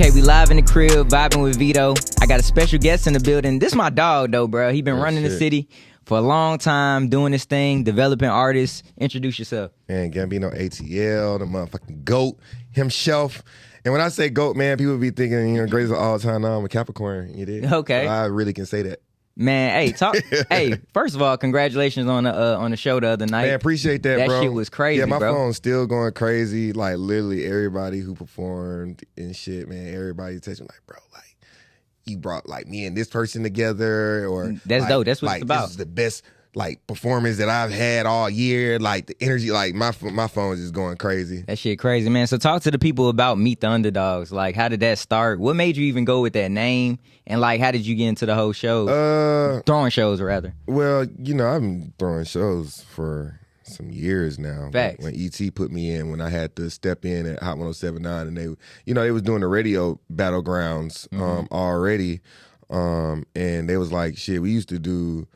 Okay, we live in the crib, vibing with Veto. I got a special guest in the building. This my dog, though, bro. He been running the city for a long time, doing this thing, developing artists. Introduce yourself. Man, Gambino ATL, the motherfucking GOAT himself. And when I say GOAT, man, people be thinking, greatest of all time. No, I'm a Capricorn. You did? Okay. So I really can say that. Man, hey, talk. Hey, first of all, congratulations on the show the other night. Man, appreciate that, bro. That shit was crazy, yeah, my bro. phone's still going crazy. Like, literally everybody who performed and shit, man, everybody texting like, bro, like, you brought, like, me and this person together. Or that's like, dope. That's what like, it's about. This is the best, like, performance that I've had all year. Like, the energy, like, my phone is just going crazy. That shit crazy, man. So talk to the people about Meet the Underdogs. Like, how did that start? What made you even go with that name? And, like, how did you get into the whole show? Throwing shows, rather. Well, I've been throwing shows for some years now. Facts. When ET put me in, when I had to step in at Hot 107.9, and they was doing the radio battlegrounds already. And they was like, shit, we used to do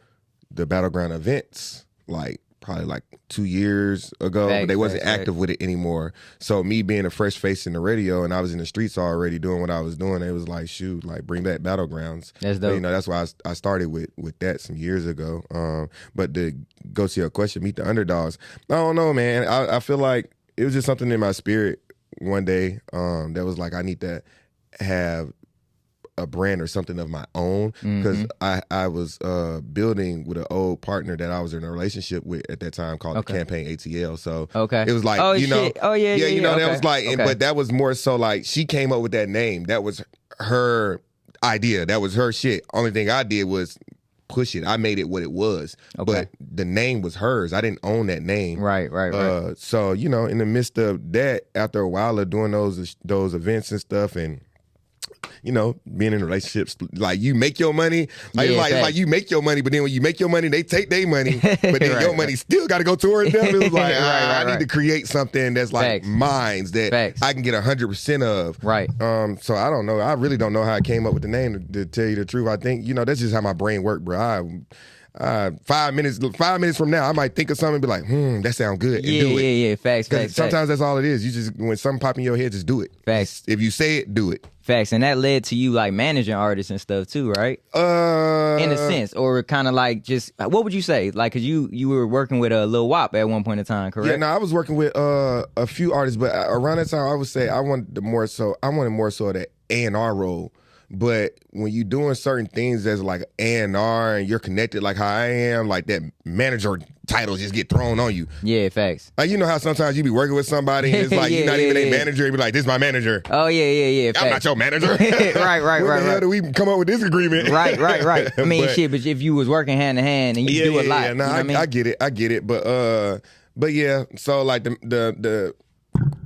the battleground events, like, probably like 2 years ago, but they wasn't active with it anymore. So me being a fresh face in the radio, and I was in the streets already doing what I was doing, they was like, shoot, like, bring back battlegrounds. That's dope. But, that's why I started with that some years ago. But to go to your question, Meet the Underdogs, I don't know, man. I feel like it was just something in my spirit one day that was like, I need to have a brand or something of my own, because I was building with an old partner that I was in a relationship with at that time called the Campaign ATL. So it was like, that was like, but that was more so like she came up with that name. That was her idea. That was her shit. Only thing I did was push it. I made it what it was, but the name was hers. I didn't own that name. Right. So in the midst of that, after a while of doing those events and stuff, and being in relationships, like, you make your money, like you make your money, but then when you make your money, they take their money, but then your money still got to go towards them. It was like, I need to create something that's like mine, that I can get 100% of. Right. So I don't know. I really don't know how I came up with the name, to tell you the truth. I think, that's just how my brain worked, bro. 5 minutes from now, I might think of something and be like, that sounds good, and do it. Yeah. Facts. Sometimes that's all it is. You just, when something pop in your head, just do it. Facts. If you say it, do it. Facts. And that led to you, like, managing artists and stuff too, right? In a sense, or kind of like, just, what would you say? Like, cause you were working with a Lil Wop at one point in time, correct? Yeah, no, I was working with a few artists, but around that time, I would say I wanted more so of that A&R role. But when you doing certain things as like A&R and you're connected like how I am, like, that manager titles just get thrown on you. Yeah, facts. Like, you know how sometimes you be working with somebody and it's like, you're not even a manager, you be like, this is my manager. Oh, yeah. I'm not your manager. Right. When the hell do we come up with this agreement? Right. I mean, but if you was working hand in hand and you do a lot. Yeah, no, I get it. But yeah, so like the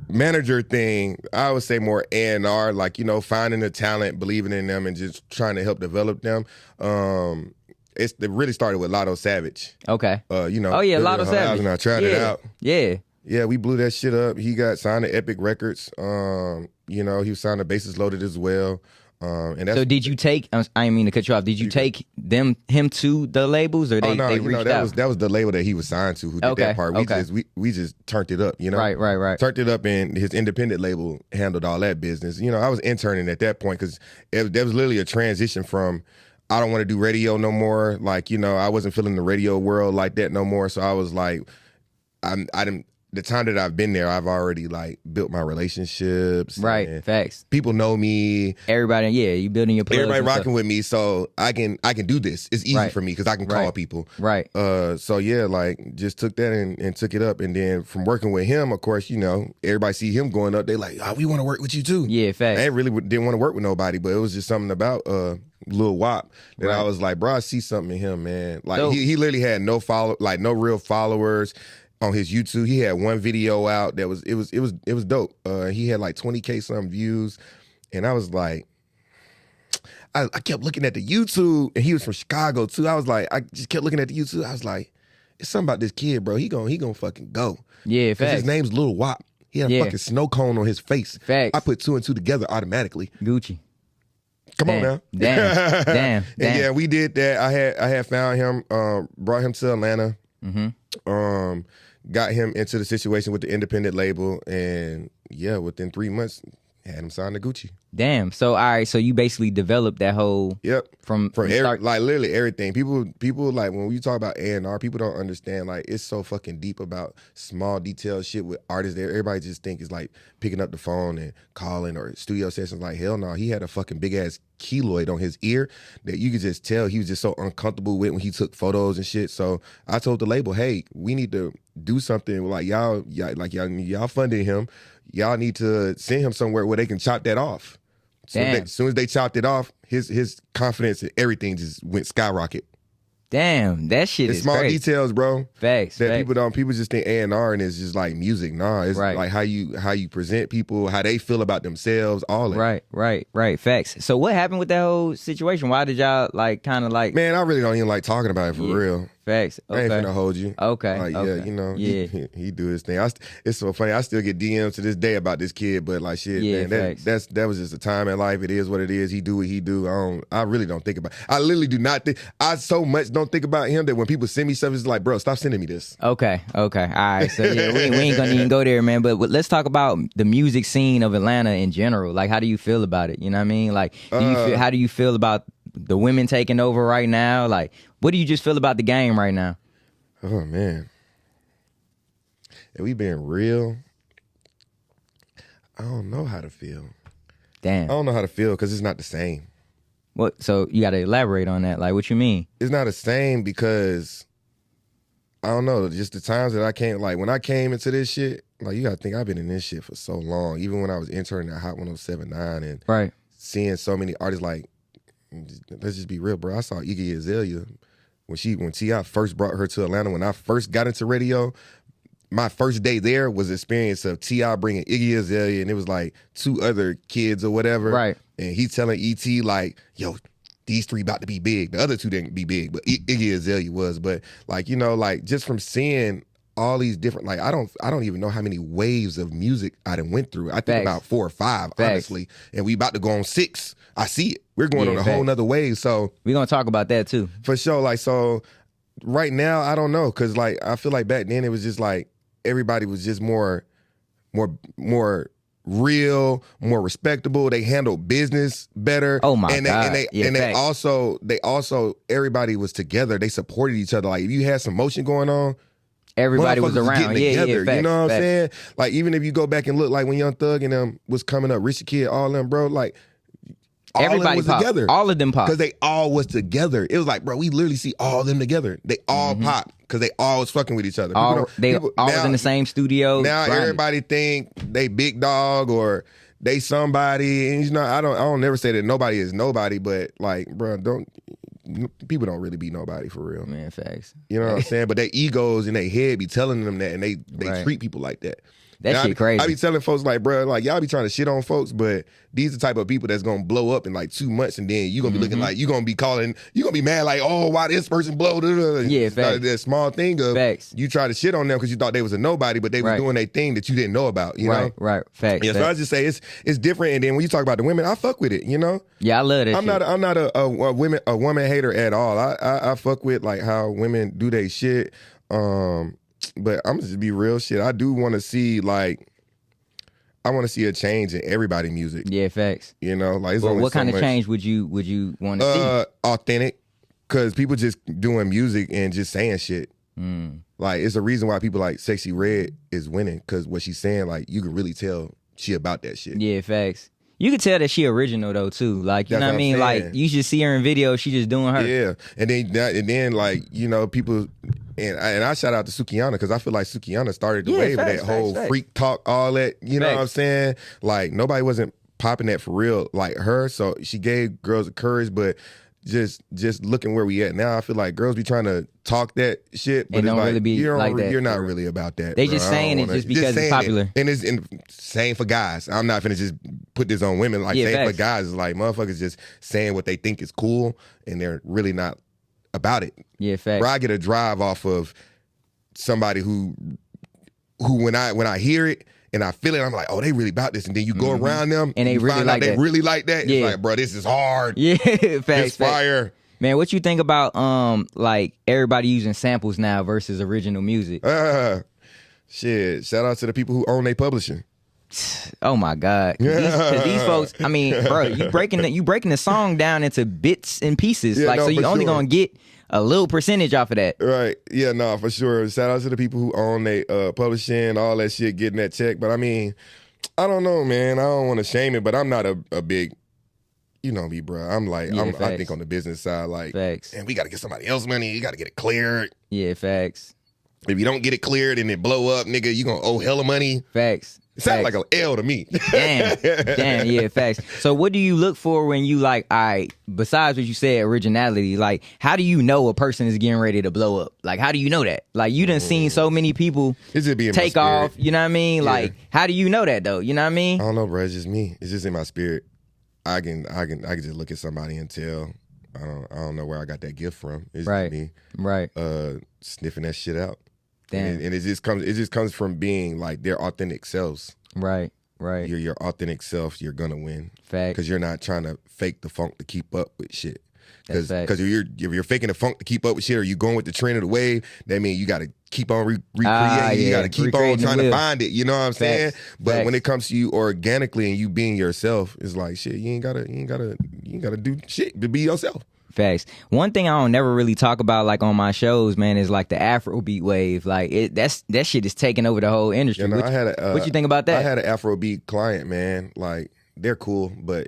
manager thing, I would say more A&R, like, finding the talent, believing in them, and just trying to help develop them. It really started with Lotto Savage. Okay. Lotto Savage. And I tried it out. Yeah, we blew that shit up. He got signed to Epic Records. He was signed to Bases Loaded as well. And that's, so did you take? I didn't mean to cut you off. Did you take him to the labels, or they reached out? That was the label that he was signed to. Who did that part? We just turned it up. Right. Turned it up, and his independent label handled all that business. I was interning at that point because there was literally a transition from, I don't want to do radio no more. Like, I wasn't feeling the radio world like that no more. So I was like, the time that I've been there, I've already, like, built my relationships. Right, facts. People know me. Everybody, you building your plugs. Everybody rocking with me, so I can do this. It's easy for me because I can call people. Right. So yeah, like, just took that and took it up, and then from working with him, of course, everybody see him going up. They like, we want to work with you too. Yeah, facts. I really didn't want to work with nobody, but it was just something about Lil Wop that I was like, bro, I see something in him, man. Like, he literally had no real followers on his YouTube. He had one video out that was dope. He had like 20K some views, and I was like, I kept looking at the YouTube, and he was from Chicago too. I was like, I just kept looking at the YouTube. I was like, it's something about this kid, bro. He gonna fucking go. Yeah, facts. His name's Lil Wop. He had a fucking snow cone on his face. Facts. I put 2 and 2 together automatically. Gucci. Come on now. Damn. And yeah, we did that. I had found him, brought him to Atlanta. Got him into the situation with the independent label, and yeah, within 3 months, Had him sign to Gucci. Damn. So all right. So you basically developed that whole. Yep. From start. Like literally everything. People like when we talk about A&R, people don't understand like it's so fucking deep about small detail shit with artists there. Everybody just think it's like picking up the phone and calling or studio sessions. Like hell no, he had a fucking big ass keloid on his ear that you could just tell he was just so uncomfortable with when he took photos and shit. So I told the label, hey, we need to do something like y'all funded him. Y'all need to send him somewhere where they can chop that off. So as soon as they chopped it off, his confidence and everything just went skyrocket. Damn, that shit it's is small crazy. details, bro. Facts. That people just think A&R and it's just like music. Nah, it's like how you present people, how they feel about themselves, all that. Right. Facts. So what happened with that whole situation? Why did y'all like kind of like? Man, I really don't even like talking about it for real. Facts. Okay. I ain't finna hold you. Okay. Like, okay. yeah, you know, Yeah. he do his thing. It's so funny. I still get DMs to this day about this kid, but like shit, man, that was just a time in life. It is what it is. He do what he do. I really don't think about. I literally do not think. I so much don't think about him that when people send me stuff, it's like, bro, stop sending me this. Okay. All right. So yeah, we ain't gonna even go there, man. But let's talk about the music scene of Atlanta in general. Like, how do you feel about it? You know what I mean? Like, how do you feel about the women taking over right now? Like, what do you just feel about the game right now? Oh man, if we being real, I don't know how to feel. Damn, I don't know how to feel because it's not the same. What? So you got to elaborate on that. Like, what you mean? It's not the same because I don't know. Just the times that I came, like when I came into this shit, like you got to think I've been in this shit for so long. Even when I was interning at Hot 107.9 and seeing so many artists, like let's just be real, bro. I saw Iggy Azalea. When T.I. first brought her to Atlanta, when I first got into radio, my first day there was the experience of T.I. bringing Iggy Azalea, and it was like 2 other kids or whatever. Right. And he telling E.T. like, yo, these 3 about to be big. The other 2 didn't be big, but Iggy Azalea was. But like, you know, like just from seeing all these different, like I don't even know how many waves of music I done went through. I think about 4 or 5, honestly. And we about to go on 6. I see it. We're going on a whole nother wave. So we're gonna talk about that too. For sure. Like, so right now, I don't know. Cause like I feel like back then it was just like everybody was just more real, more respectable. They handled business better. Oh my God. They also everybody was together. They supported each other. Like if you had some motion going on, everybody was around. Together, facts, you know what I'm facts. saying? Like even if you go back and look, like when Young Thug and them was coming up, Richie Kid, all them, bro, like everybody was together. All of them popped. Because they all was together. It was like, bro, we literally see all them together. They all popped because they all was fucking with each other. They all was in the same studio. Now everybody think they big dog or they somebody. And you know, I don't never say that nobody is nobody, but like, bro, people don't really be nobody for real. Man, facts. You know what I'm saying? But their egos in their head be telling them that, and they treat people like that. That shit crazy. I be telling folks like, bro, like y'all be trying to shit on folks, but these are the type of people that's gonna blow up in like 2 months, and then you gonna be looking like you gonna be mad like, oh, why this person blow? Yeah, facts. That small thing of facts. You try to shit on them because you thought they was a nobody, but they was doing their thing that you didn't know about. You know, right, facts. Yeah, so I just say it's different. And then when you talk about the women, I fuck with it. You know, yeah, I love that. I'm not a woman hater at all. I fuck with like how women do they shit. But I'm just be real shit. I do want to see I want to see a change in everybody's music. Yeah, facts. You know, like what kind of change would you want to see? Authentic, because people just doing music and just saying shit. Like it's a reason why people like Sexy Red is winning, because what she's saying, like you can really tell she about that shit. Yeah, facts. You could tell that she original though too. Like you know what I mean? Like you should see her in video. She just doing her. Yeah, and then like you know people. And I shout out to Sukianna because I feel like Sukianna started the wave of that whole freak talk, all that. You know what I'm saying? Like nobody wasn't popping that for real like her. So she gave girls the courage, but just looking where we at now, I feel like girls be trying to talk that shit, but it don't like, really be like that. You're not really about that. They bro. just saying it just because it's popular. And it's same for guys. I'm not finna just put this on women. Like same for guys. It's like motherfuckers just saying what they think is cool, and they're really not about it. Yeah, facts. Bro, I get a drive off of somebody who when I hear it and I feel it, I'm like, oh, they really about this. And then you go around them and they really like that. They really like that. Yeah. It's like, bro, this is hard. Yeah, facts. It's fire. Man, what you think about like everybody using samples now versus original music? Shit. Shout out to the people who own their publishing. Oh my God! Because these folks, I mean, bro, you breaking the song down into bits and pieces, Yeah, like no, so you for only sure. gonna get a little percentage off of that. Right. Yeah, no, for sure. Shout out to the people who own they publishing, all that shit, getting that check. But I mean, I don't know, man. I don't want to shame it, but I'm not a big, you know me, bro. I'm like, Yeah, I facts. think on the business side, like, Facts. and we got to get somebody else money. You got to get it cleared. Yeah, facts. If you don't get it cleared and it blow up, nigga, you gonna owe hella money. Facts. It sounds Facts. like an L to me. Damn, yeah, facts. So what do you look for when you like, all right, besides what you said, originality, like how do you know a person is getting ready to blow up? Like how do you know that? Like you done seen so many people It's just being my take off, spirit. you know what I mean? Yeah. Like how do you know that though? You know what I mean? I don't know, bro. It's just me. It's just in my spirit. I can just look at somebody and tell. I don't know where I got that gift from. It's Right. just me. Right. Sniffing that shit out. Damn. And it just comes from being like their authentic selves. Right. Right. You're your authentic self. You're gonna win Facts. because you're not trying to fake the funk to keep up with shit. That's facts. Because if you're faking the funk to keep up with shit, or you going with the trend of the wave, that means you got to keep on recreating. You got to keep on Recreating the trying to wheel. find it. You know what I'm saying? Facts. But Facts. when it comes to you organically and you being yourself, it's like shit. You ain't gotta do shit to be yourself. Facts. One thing I don't never really talk about like on my shows, man, is like the Afrobeat wave. Like that shit is taking over the whole industry. You know, What you think about that? I had an Afrobeat client, man. Like they're cool, but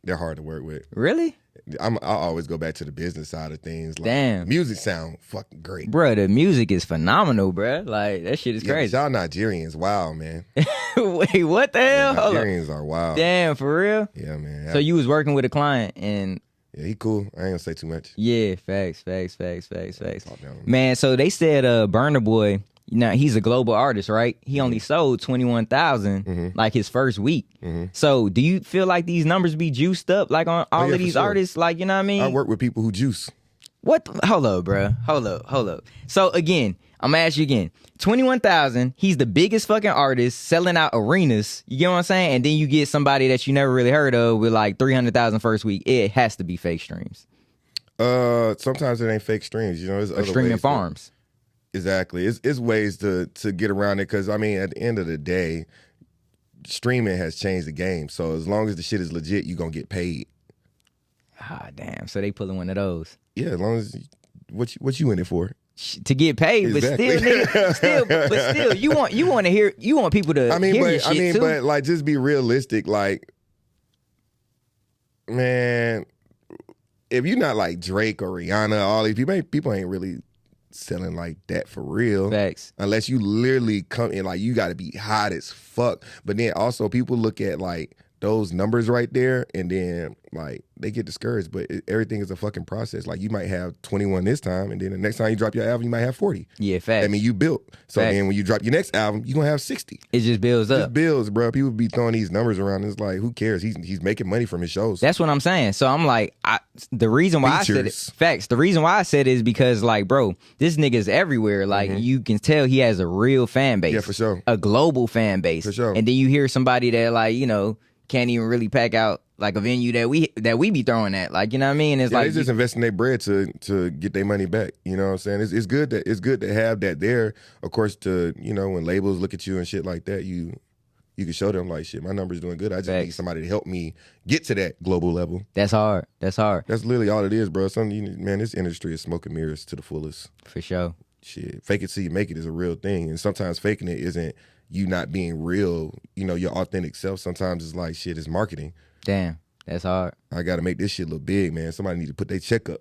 they're hard to work with. Really? I always go back to the business side of things. Like, Damn. music sound fucking great. Bruh, the music is phenomenal, bruh. Like that shit is Yeah, crazy. y'all Nigerians, wow, man. Wait, what the hell? Hold up. Nigerians are wild. Damn, for real? Yeah, man. So you was working with a client and Yeah, he cool. I ain't gonna say too much. yeah, facts. Talk down. Man, so they said Burna Boy, now he's a global artist, right? He only sold 21,000 like his first week. So do you feel like these numbers be juiced up like on all yeah, of for these sure. artists? Like, you know what I mean? I work with people who juice. What? Hold up, bro. Hold up. So again, I'm gonna ask you again. 21,000. He's the biggest fucking artist selling out arenas. You get what I'm saying? And then you get somebody that you never really heard of with like 300,000 first week. It has to be fake streams Sometimes it ain't fake streams. You know, there's or other streaming ways farms. Exactly. It's ways to get around it because I mean, at the end of the day, streaming has changed the game. So as long as the shit is legit, you gonna get paid. Ah, damn. So they pulling one of those Yeah, as long as what you in it for? to get paid, Exactly. but still, you want people to hear your shit too. But like, just be realistic. Like, man, if you're not like Drake or Rihanna, all these people ain't really selling like that for real. Facts. Unless you literally come in, like you got to be hot as fuck. But then also people look at like those numbers right there, and then like they get discouraged. But everything is a fucking process. Like you might have 21 this time, and then the next time you drop your album, you might have 40. Yeah, facts. I mean, you built. So Facts. then when you drop your next album, you gonna have 60. It just builds up. Just bills, bro. People be throwing these numbers around. It's like, who cares? He's making money from his shows. That's what I'm saying. So I'm like, the reason why I said it, Features. facts. The reason why I said it is because, like, bro, this nigga's everywhere. Like, you can tell he has a real fan base. Yeah, for sure. A global fan base. For sure. And then you hear somebody that, like, you know, can't even really pack out like a venue that we be throwing at. Like, you know what I mean? It's Yeah, like they just investing their bread to get their money back. You know what I'm saying? It's good to have that there. Of course, to when labels look at you and shit like that, you can show them like, shit, my number's doing good. I just need Facts. somebody to help me get to that global level. That's hard. That's literally all it is, bro. Man, this industry is smoke and mirrors to the fullest. for sure. Shit, fake it till you make it is a real thing, and sometimes faking it isn't you not being real. Your authentic self. Sometimes it's like shit is marketing. Damn, that's hard. I got to make this shit look big, man. Somebody need to put their check up.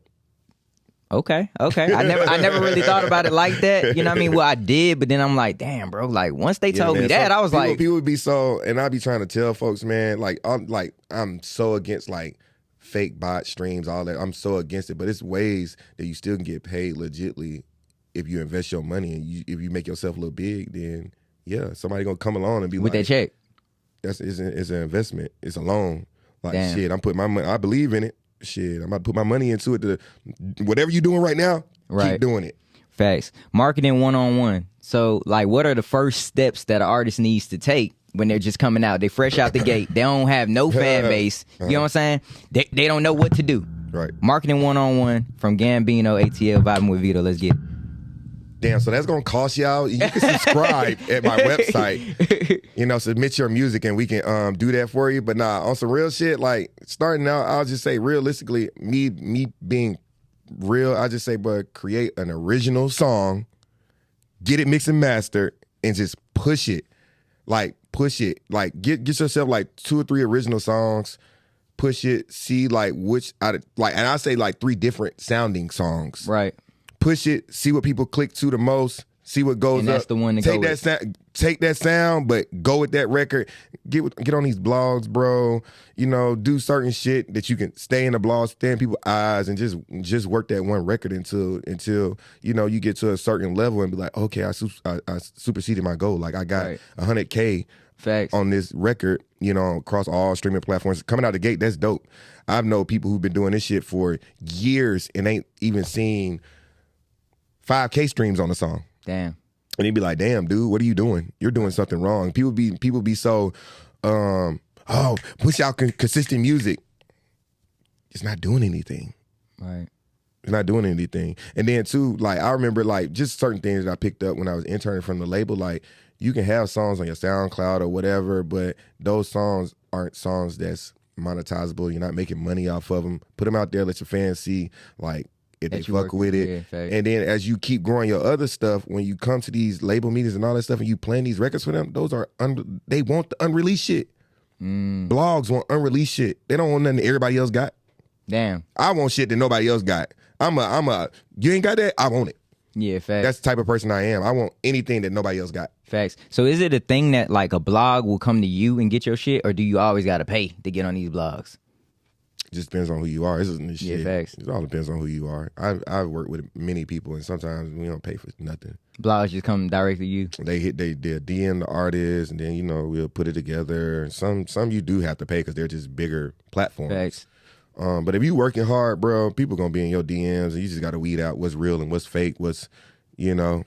Okay. I never really thought about it like that. You know what I mean? Well, I did, but then I'm like, damn, bro. Like once they told me that, I was like, people would be so, and I be trying to tell folks, man, I'm so against like fake bot streams, all that. I'm so against it, but it's ways that you still can get paid legitly if you invest your money and if you make yourself look big. Then yeah, somebody gonna come along and be with like, that check. it's an investment. It's a loan. Like Damn. shit, I'm putting my money. I believe in it. Shit, I'm about to put my money into it. Whatever you're doing right now, Right. keep doing it. Facts. Marketing 1-on-1. So, like, what are the first steps that an artist needs to take when they're just coming out? They fresh out the gate. They don't have no fan base. You know what I'm saying? They don't know what to do. Right. Marketing 1-on-1 from Gambino ATL, vibing with Veto. Let's get it. Damn, so that's gonna cost y'all. You can subscribe at my website. Submit your music and we can do that for you. But nah, on some real shit, like starting out, I'll just say realistically, me being real, I just say, but create an original song, get it mixed and mastered, and just push it. Like push it. Like get yourself like 2 or 3 original songs. Push it. See like which and I say like 3 different sounding songs. Right. Push it, see what people click to the most, see what goes and up. That's the one to take go that sound, take that sound, but go with that record. Get on these blogs, bro. Do certain shit that you can stay in the blogs, stay in people's eyes, and just work that one record until you get to a certain level and be like, okay, I superseded my goal. Like I got 100K Facts. on this record, across all streaming platforms. Coming out the gate, that's dope. I've known people who've been doing this shit for years and ain't even seen 5K streams on the song. Damn. And he'd be like, damn, dude, what are you doing? You're doing something wrong. People be so, push out consistent music. It's not doing anything. Right. It's not doing anything. And then too, like, I remember like just certain things that I picked up when I was interning from the label. Like, you can have songs on your SoundCloud or whatever, but those songs aren't songs that's monetizable. You're not making money off of them. Put them out there, let your fans see, like, if they fuck with it. Yeah, and then as you keep growing your other stuff, when you come to these label meetings and all that stuff and you playing these records for them, those are they want the unreleased shit. Blogs want unreleased shit. They don't want nothing that everybody else got. Damn. I want shit that nobody else got. You ain't got that? I want it. Yeah, facts. That's the type of person I am. I want anything that nobody else got. Facts. So is it a thing that like a blog will come to you and get your shit, or do you always got to pay to get on these blogs? It just depends on who you are. This shit. Yeah, facts. It all depends on who you are. I've worked with many people, and sometimes we don't pay for nothing. Blogs just come directly to you. They DM the artist, and then we'll put it together. Some you do have to pay because they're just bigger platforms. Facts. But if you working hard, bro, people gonna be in your DMs, and you just got to weed out what's real and what's fake, what's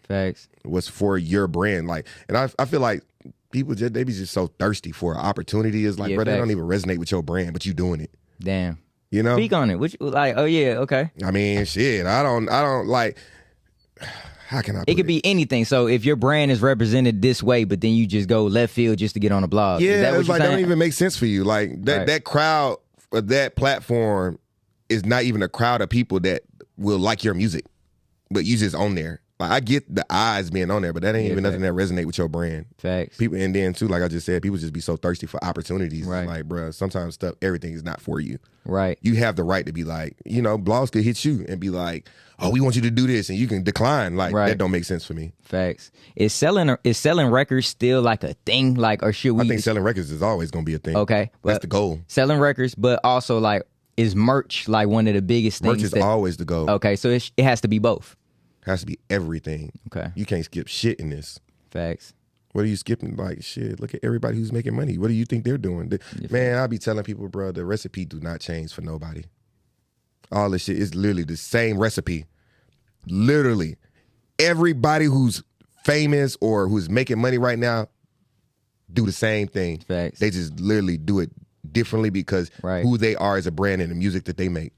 facts, what's for your brand. Like, and I feel like people they be just so thirsty for an opportunity. It's like, bro, they don't even resonate with your brand, but you doing it. Damn. Speak on it. Which like, oh yeah, okay. I mean, shit. I don't like. How can I? It could be anything. So if your brand is represented this way, but then you just go left field just to get on a blog. Yeah, is that what it's you're like saying? That don't even make sense for you. Like that crowd, that platform is not even a crowd of people that will like your music, but you just on there. Like, I get the eyes being on there, but that ain't even nothing that resonate with your brand. Facts. People, and then too, like I just said, people just be so thirsty for opportunities. Right. Like, bro, sometimes everything is not for you. Right. You have the right to be like, blogs could hit you and be like, oh, we want you to do this, and you can decline. Like, that don't make sense for me. Facts. Is selling records still like a thing? Like, or should we? I think selling records is always gonna be a thing. Okay, that's the goal. Selling records, but also like, is merch like one of the biggest things? Merch is always the goal. Okay, so it has to be both. Has to be everything. Okay. You can't skip shit in this. Facts. What are you skipping? Like, shit, look at everybody who's making money. What do you think they're doing? Man, I be telling people, bro, the recipe do not change for nobody. All this shit is literally the same recipe. Literally. Everybody who's famous or who's making money right now do the same thing. Facts. They just literally do it differently because who they are as a brand and the music that they make.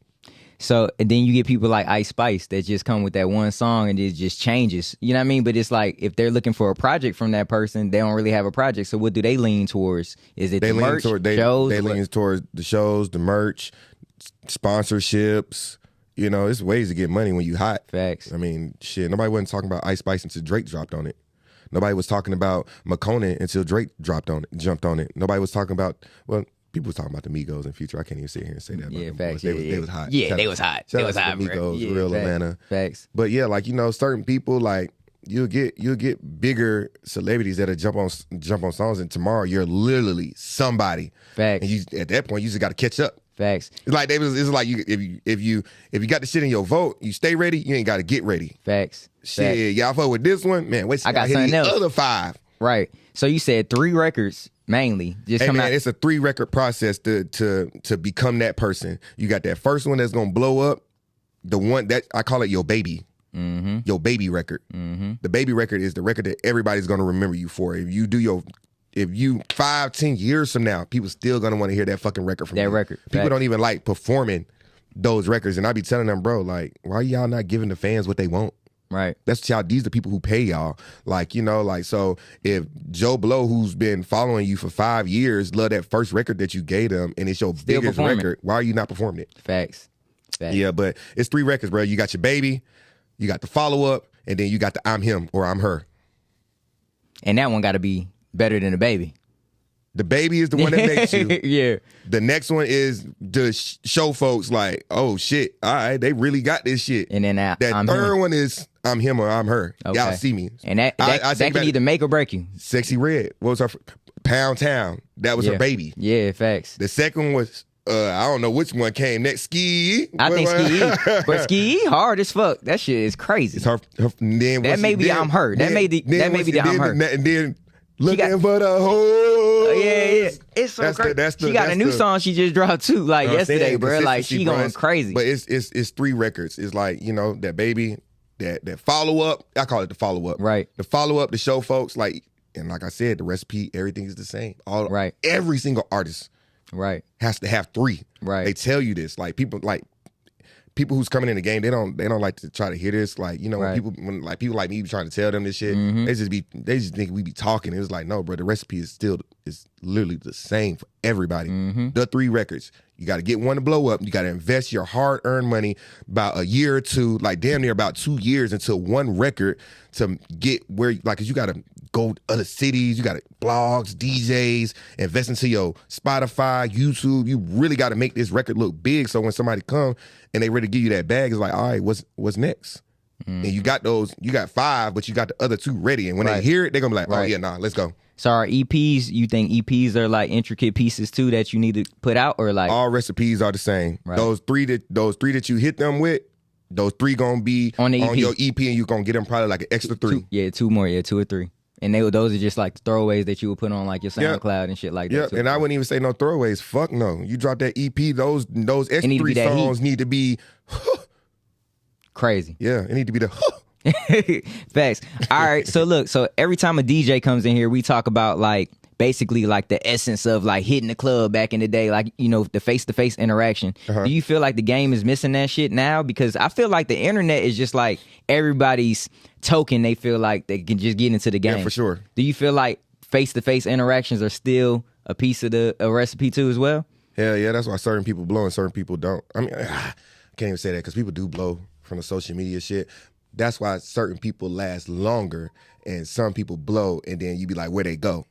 So and then you get people like Ice Spice that just come with that one song and it just changes. You know what I mean? But it's like if they're looking for a project from that person, they don't really have a project. So what do they lean towards? Is it the merch, shows? They lean towards the shows, the merch, sponsorships. It's ways to get money when you hot. Facts. I mean, shit, nobody wasn't talking about Ice Spice until Drake dropped on it. Nobody was talking about McConan until Drake jumped on it. Nobody was talking about, people was talking about the Migos in Future. I can't even sit here and say that. Yeah, facts. They was hot. Yeah, they was hot. They was hot, Migos, yeah, real facts. Atlanta. Facts. But yeah, like certain people, like you'll get bigger celebrities that'll jump on songs, and tomorrow you're literally somebody. Facts. And you at that point you just got to catch up. Facts. It's like it's like if you got the shit in your vote, you stay ready. You ain't got to get ready. Facts. Shit, y'all fuck with this one, man. Wait, I got something else. Other 5. Right. So you said 3 records. Mainly, just hey come man, out. It's a 3 record process to become that person. You got that first one that's gonna blow up, the one that I call it your baby, your baby record. The baby record is the record that everybody's gonna remember you for. If you 5-10 years from now, people still gonna want to hear that fucking record from you. Record. People don't even like performing those records, and I be telling them, bro, like, why y'all not giving the fans what they want? Right. That's y'all. These are the people who pay y'all. Like, you know, like, so if Joe Blow, who's been following you for 5 years, love that first record that you gave them, and it's your Still biggest performing. record, why are you not performing it? Facts. Yeah, but it's 3 records, bro. You got your baby, you got the follow-up, and then you got the I'm Him or I'm Her. And that one got to be better than the baby. The baby is the one that makes you. Yeah. The next one is to show folks like, oh shit, all right, they really got this shit. And then that I'm third him. one is I'm Him or I'm Her. Okay. Y'all see me. And that can either make or break you. Sexy Red. What was her? Pound Town. That was her baby. Yeah, facts. The second one was, I don't know which one came next. Ski. I think Ski. But Ski hard as fuck. That shit is crazy. It's her then that may be I'm Her. That may be the I'm Her. And then looking for the whole. Yeah. It's so crazy. She got a new song she just dropped too, like yesterday, bro. Like she going crazy. But it's 3 records. It's like, you know, that baby, that follow up. I call it the follow up. Right. The follow up to show folks like, and like I said, the recipe, everything is the same. Right. Every single artist. Right. Has to have 3. Right. They tell you this. Like people who's coming in the game, they don't like to try to hear this. Like, you know, Right. when people like me be trying to tell them this shit, Mm-hmm. they just think we be talking. It's like, no, bro, the recipe is literally the same for everybody. Mm-hmm. The 3 records. You got to get one to blow up. You got to invest your hard-earned money about a year or 2, like damn near about 2 years into one record to get where, like, 'cause you got to go to other cities. You got to blogs, DJs, invest into your Spotify, YouTube. You really got to make this record look big. So when somebody come and they ready to give you that bag, it's like, all right, what's next? Mm-hmm. And you got 5, but you got the other 2 ready. And when they hear it, they're gonna be like, oh yeah, nah, let's go. So our EPs, you think EPs are like intricate pieces too that you need to put out, or like all recipes are the same. Right. Those three that you hit them with, those 3 gonna be on your EP, and you're gonna get them probably like an extra 3. 2 more, 2 or 3. And those are just like throwaways that you would put on like your SoundCloud and shit like that. Yeah, and I wouldn't even say no throwaways. Fuck no. You drop that EP, those extra 3 songs need to be crazy. Yeah, it need to be the Facts. All right, so every time a DJ comes in here, we talk about like basically like the essence of like hitting the club back in the day, like, you know, the face-to-face interaction. Do you feel like the game is missing that shit now? Because I feel like the internet is just like everybody's token. They feel like they can just get into the game. Yeah, for sure. Do you feel like face-to-face interactions are still a piece of a recipe too as well? Hell yeah, that's why certain people blow and certain people don't. I mean, I can't even say that because people do blow from the social media shit. That's why certain people last longer and some people blow, and then you be like, where they go?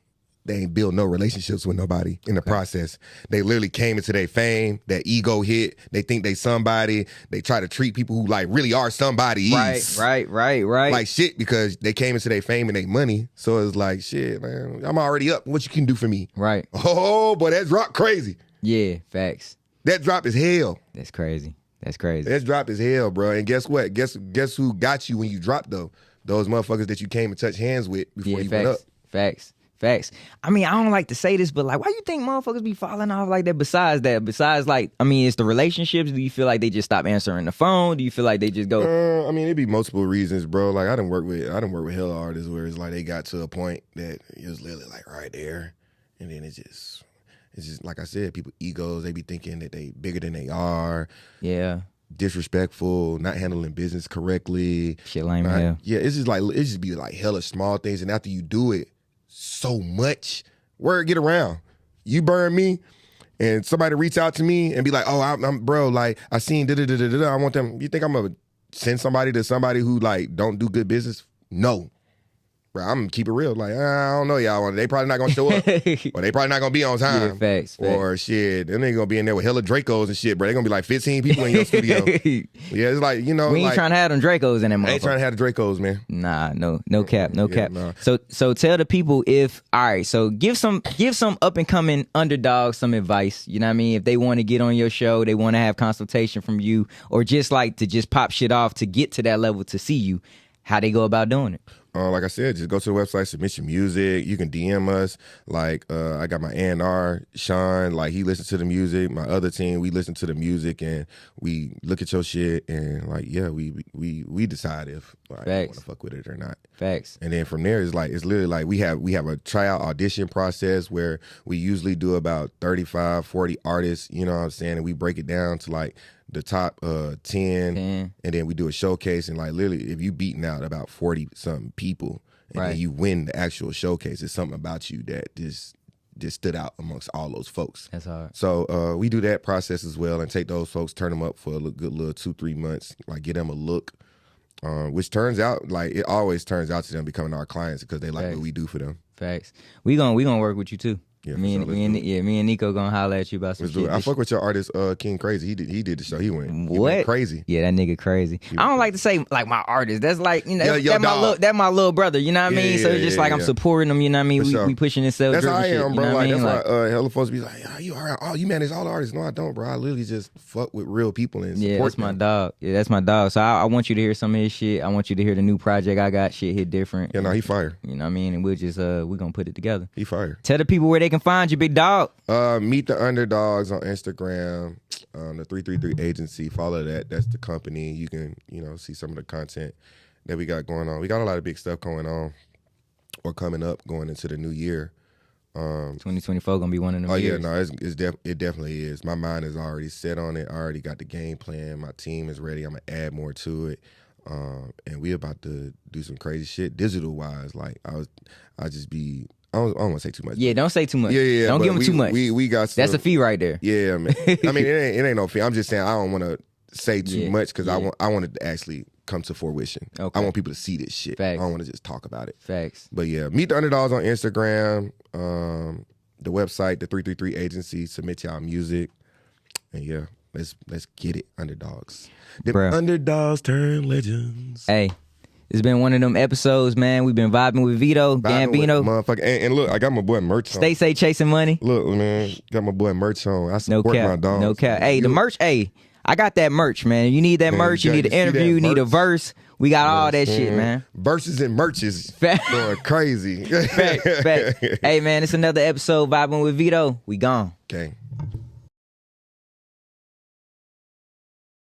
They ain't build no relationships with nobody in the process. They literally came into their fame, that ego hit. They think they somebody. They try to treat people who like really are somebody. Right. Like shit, because they came into their fame and their money. So it's like, shit, man, I'm already up. What you can do for me? Right. Oh, boy, that drop crazy. Yeah, facts. That drop is hell. That's crazy. That drop is hell, bro. And guess what? Guess who got you when you dropped though? Those motherfuckers that you came and touched hands with before you went up. Facts. I mean, I don't like to say this, but like, why you think motherfuckers be falling off like that? Besides like, I mean, it's the relationships. Do you feel like they just stop answering the phone? Do you feel like they just go? I mean, it'd be multiple reasons, bro. Like I done work with hella artists where it's like they got to a point that it was literally like right there, and then it's just like I said, people egos. They be thinking that they bigger than they are. Yeah. Disrespectful, not handling business correctly. Shit lame as hell. Yeah, it's just be like hella small things, and after you do it so much, word get around. You burn me, and somebody reach out to me and be like, "Oh, I'm bro, like I seen da. I want them." You think I'm gonna send somebody to somebody who like don't do good business? No. Bro, I'm gonna keep it real. Like, I don't know y'all. They probably not gonna show up, or they probably not gonna be on time. Yeah, facts. Or shit, then they gonna be in there with hella Dracos and shit, bro. They gonna be like 15 people in your studio. Yeah, it's like, you know, we ain't like, trying to have them Dracos in that motherfucker. I ain't trying to have the Dracos, man. Nah, no cap. Nah. So tell the people so give some up and coming underdogs some advice. You know what I mean? If they want to get on your show, they want to have consultation from you, or just like to just pop shit off to get to that level to see you, how they go about doing it. Like I said, just go to the website, submit your music. You can DM us. Like, I got my A&R, Sean. Like, he listens to the music. My other team, we listen to the music, and we look at your shit, and like, yeah, we decide if like, I want to fuck with it or not. Facts. And then from there, it's literally like we have a tryout audition process where we usually do about 35, 40 artists. You know what I'm saying? And we break it down to like the top 10, and then we do a showcase, and like literally, if you beating out about 40 something people, and then you win the actual showcase, it's something about you that just stood out amongst all those folks. That's hard. So we do that process as well, and take those folks, turn them up for a good little 2-3 months, like get them a look, which turns out like it always turns out to them becoming our clients because they like what we do for them. Facts. We gonna work with you too. Yeah, me and Nico gonna holler at you about some shit. I fuck with your artist, King Crazy. He did the show. He went crazy. Yeah, that nigga crazy. I don't like to say like my artist. That's like that's my little brother. You know what I mean? So it's just like I'm supporting him. You know what I mean? We pushing this self. That's how I shit, am, bro. You know like that's why hella folks be like, you alright? You manage all the artists? No, I don't, bro. I literally just fuck with real people and support that's them. my dog. Yeah, that's my dog. So I want you to hear some of his shit. I want you to hear the new project I got. Shit hit different. Yeah, no, he fire. You know what I mean? And we'll just we gonna put it together. He fire. Tell the people where they can find you, big dog. Meet the Underdogs on Instagram, the 333 Agency. Follow that. That's the company. You can, see some of the content that we got going on. We got a lot of big stuff going on or coming up going into the new year. 2024 gonna be one of them years. Yeah, no, it definitely is. My mind is already set on it. I already got the game plan. My team is ready. I'm gonna add more to it. And we about to do some crazy shit digital wise. Like I don't want to say too much. Yeah, don't say too much. Yeah. Don't give them too much. We got some, that's a fee right there. Yeah, man. I mean, it ain't no fee. I'm just saying I don't want to say too much because I want it to actually come to fruition. Okay. I want people to see this shit. Facts. I don't want to just talk about it. Facts. But yeah, meet the Underdogs on Instagram, the website, the 333 Agency. Submit y'all music, and yeah, let's get it, Underdogs. The Underdogs turn legends. Hey. It's been one of them episodes, man. We've been vibing with Veto, Gambino. Motherfucker. And look, I got my boy merch on. Stay chasing money. Look, man, got my boy merch on. I support my dog. No cap. Hey, the merch, I got that merch, man. You need that merch. You need an interview. You need a verse. We got all that shit, man. Verses and merches going crazy. Fact. Hey, man, it's another episode vibing with Veto. We gone. Okay.